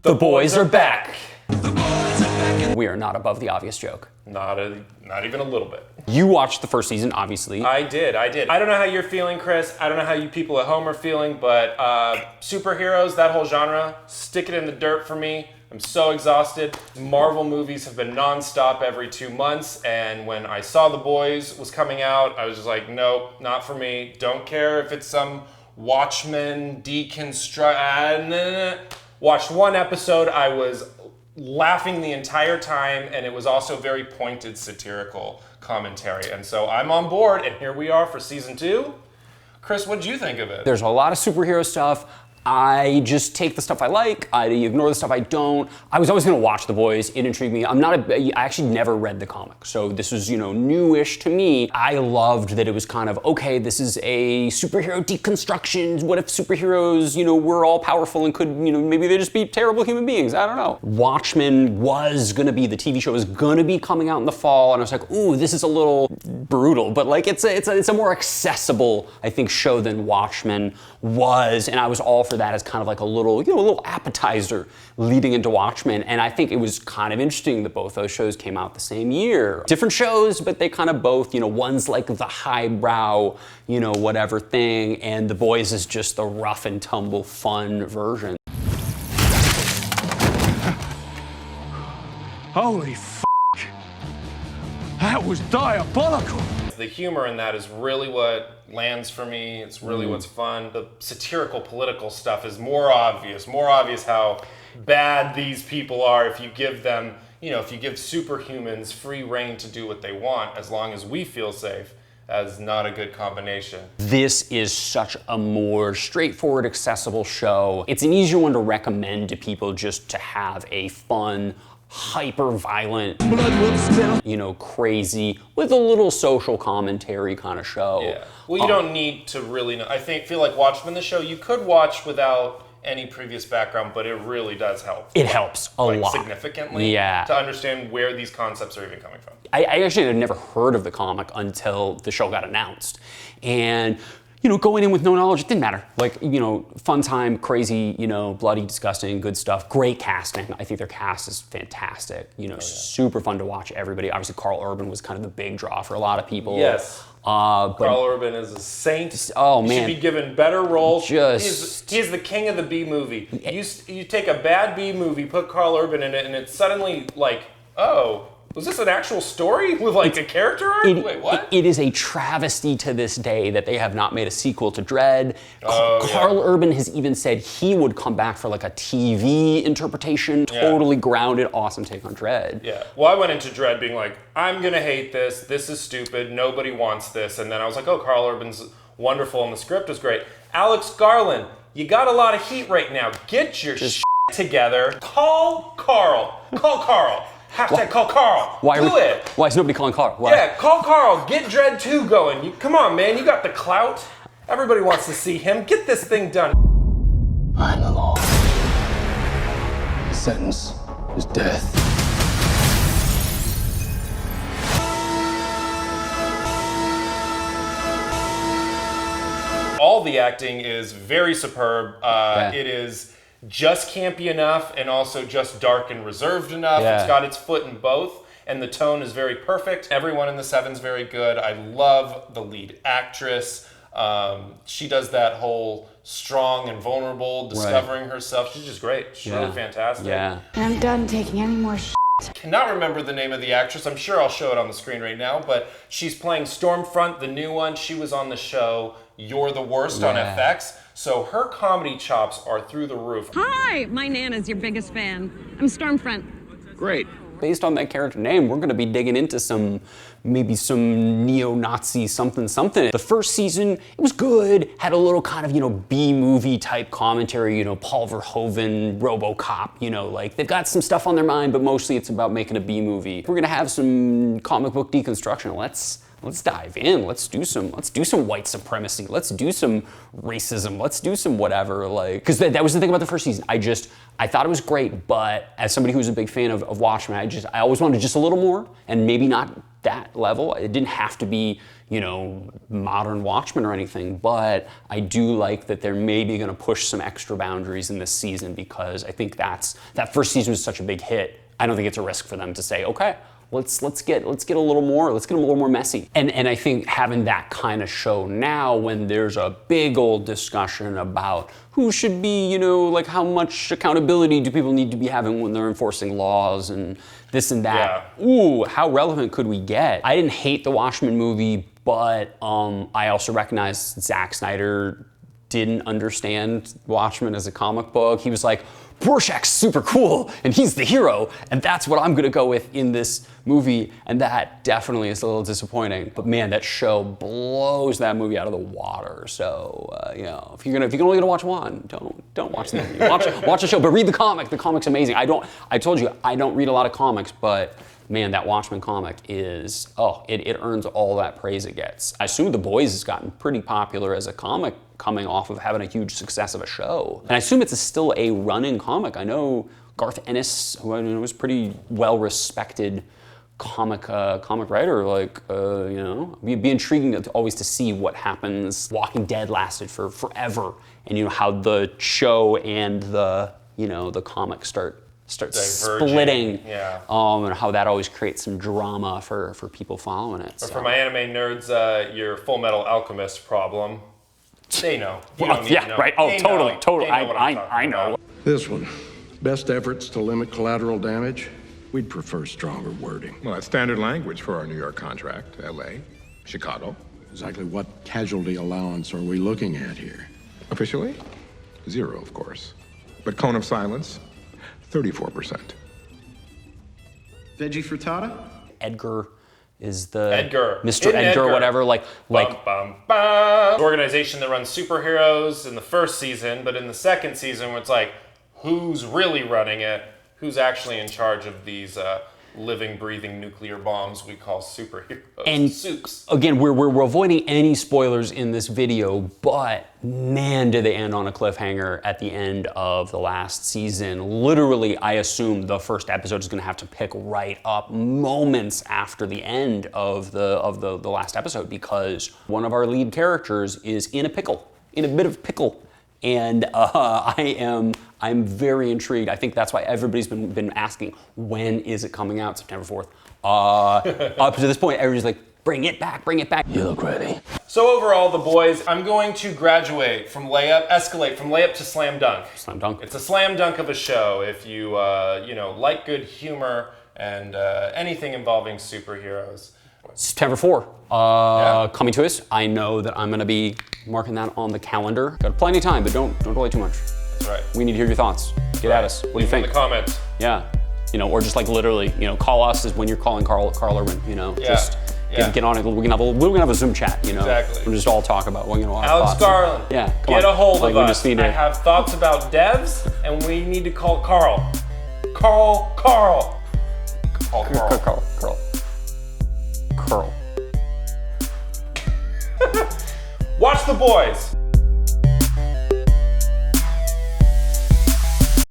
The boys are back. We are not above the obvious joke. Not even a little bit. You watched the first season, obviously. I did. I don't know how you're feeling, Chris. I don't know how you people at home are feeling, but superheroes, that whole genre, stick it in the dirt for me. I'm so exhausted. Marvel movies have been nonstop every 2 months, and when I saw The Boys was coming out, I was just like, nope, not for me. Don't care if it's some Watchmen deconstruct. Watched one episode, I was laughing the entire time, and it was also very pointed satirical commentary. And so I'm on board, and here we are for season 2. Chris, what did you think of it? There's a lot of superhero stuff. I just take the stuff I like, I ignore the stuff I don't. I was always gonna watch The Boys, it intrigued me. I actually never read the comic, so this was, newish to me. I loved that it was kind of, okay, this is a superhero deconstruction. What if superheroes, were all powerful and could, maybe they just be terrible human beings? I don't know. Watchmen was gonna be, the TV show was gonna be coming out in the fall, and I was like, ooh, this is a little brutal, but like it's a more accessible, I think, show than Watchmen was, and I was all for that as kind of like a little appetizer leading into Watchmen. And I think it was kind of interesting that both those shows came out the same year. Different shows, but they kind of both, one's like the highbrow, whatever thing, and The Boys is just the rough and tumble fun version. Holy f***. That was diabolical. The humor in that is really what lands for me. It's really what's fun. The satirical political stuff is more obvious how bad these people are if you give them, if you give superhumans free reign to do what they want, as long as we feel safe, as not a good combination. This is such a more straightforward, accessible show. It's an easier one to recommend to people just to have a fun, hyper-violent, crazy, with a little social commentary kind of show. Yeah. Well, you don't need to really know. I feel like Watchmen, the show, you could watch without any previous background, but it really does help. It helps a lot. Significantly. Yeah. To understand where these concepts are even coming from. I actually had never heard of the comic until the show got announced. And going in with no knowledge, it didn't matter. Like, fun time, crazy, bloody, disgusting, good stuff. Great casting. I think their cast is fantastic. Super fun to watch everybody. Obviously, Karl Urban was kind of the big draw for a lot of people. Yes. Karl Urban is a saint. Oh, man. He should be given better roles. He's the king of the B movie. You take a bad B movie, put Karl Urban in it, and it's suddenly like, oh, was this an actual story with like a character arc? Wait, what? It is a travesty to this day that they have not made a sequel to Dredd. Karl Urban has even said he would come back for like a TV interpretation, totally grounded, awesome take on Dredd. Yeah, well, I went into Dredd being like, I'm gonna hate this, this is stupid, nobody wants this, and then I was like, oh, Karl Urban's wonderful and the script was great. Alex Garland, you got a lot of heat right now. Get your shit together. Call Karl. Hashtag call Karl. Do it. Why is nobody calling Karl? Why? Yeah, call Karl. Get Dredd 2 going. Come on, man. You got the clout. Everybody wants to see him. Get this thing done. I'm the law. The sentence is death. All the acting is very superb. It is just campy enough and also just dark and reserved enough. It's got its foot in both, and the tone is very perfect. Everyone in the Seven's very good. I love the lead actress. She does that whole strong and vulnerable, discovering herself. She's just great. She's really fantastic. Yeah. I'm done taking any more Cannot remember the name of the actress. I'm sure I'll show it on the screen right now, but she's playing Stormfront, the new one. She was on the show You're the Worst on FX. So her comedy chops are through the roof. Hi, my Nana's your biggest fan. I'm Stormfront. Great. Based on that character name, we're going to be digging into maybe some neo-Nazi something. The first season, it was good, had a little kind of, B-movie type commentary, Paul Verhoeven, RoboCop, like they've got some stuff on their mind, but mostly it's about making a B-movie. We're going to have some comic book deconstruction. Let's dive in. Let's do some white supremacy. Let's do some racism. Let's do some whatever. Because that was the thing about the first season. I thought it was great, but as somebody who's a big fan of Watchmen, I always wanted just a little more, and maybe not that level. It didn't have to be, modern Watchmen or anything, but I do like that they're maybe going to push some extra boundaries in this season, because I think that first season was such a big hit. I don't think it's a risk for them to say, okay, let's get a little more messy. And I think having that kind of show now, when there's a big old discussion about who should be, like how much accountability do people need to be having when they're enforcing laws and this and that. Yeah. Ooh, how relevant could we get? I didn't hate the Watchmen movie, but I also recognize Zack Snyder didn't understand Watchmen as a comic book. He was like, Rorschach's super cool, and he's the hero, and that's what I'm gonna go with in this movie, and that definitely is a little disappointing. But man, that show blows that movie out of the water. So if you're only gonna watch one, don't watch the movie. Watch the show, but read the comic. The comic's amazing. I told you I don't read a lot of comics, but man, that Watchmen comic is, it earns all that praise it gets. I assume The Boys has gotten pretty popular as a comic, coming off of having a huge success of a show. And I assume it's still a running comic. I know Garth Ennis, who I know was pretty well-respected comic writer, it'd be intriguing always to see what happens. Walking Dead lasted for forever, and how the show and the comic start splitting, and how that always creates some drama for people following it. Or for my anime nerds, your Full Metal Alchemist problem. They know. You don't need to know. Right. Oh, they totally. Know. I know. This one, best efforts to limit collateral damage. We'd prefer stronger wording. Well, that's standard language for our New York contract. L.A., Chicago. Exactly what casualty allowance are we looking at here? Officially, 0, of course. But cone of silence, 34%. Veggie frittata? Edgar is the Edgar. Mr. Edgar, whatever, like bum, bum, bum. The organization that runs superheroes in the first season, but in the second season, where it's like, who's really running it? Who's actually in charge of these living, breathing nuclear bombs we call superheroes? And Soups. Again, we're avoiding any spoilers in this video, but man, did they end on a cliffhanger at the end of the last season. Literally, I assume the first episode is going to have to pick right up moments after the end of the last episode, because one of our lead characters is in a bit of pickle. And I'm very intrigued. I think that's why everybody's been asking, when is it coming out? September 4th. Up to this point, everybody's like, bring it back. You look ready. So overall, The Boys, I'm going to escalate from layup to slam dunk. Slam dunk. It's a slam dunk of a show if you, like good humor and anything involving superheroes. September 4th, coming to us. I know that I'm gonna be marking that on the calendar. Got plenty of time, but don't delay too much. That's right. We need to hear your thoughts. Get at us. What do you think? In the comments. Yeah. Or just like literally, call us as when you're calling Karl Urban, just get on it. We're gonna have a Zoom chat, Exactly. We'll just all talk about our Alex thoughts. Garland. Yeah. Get a hold of we us. Just need to... I have thoughts about devs, and we need to call Karl. Karl. Watch The Boys.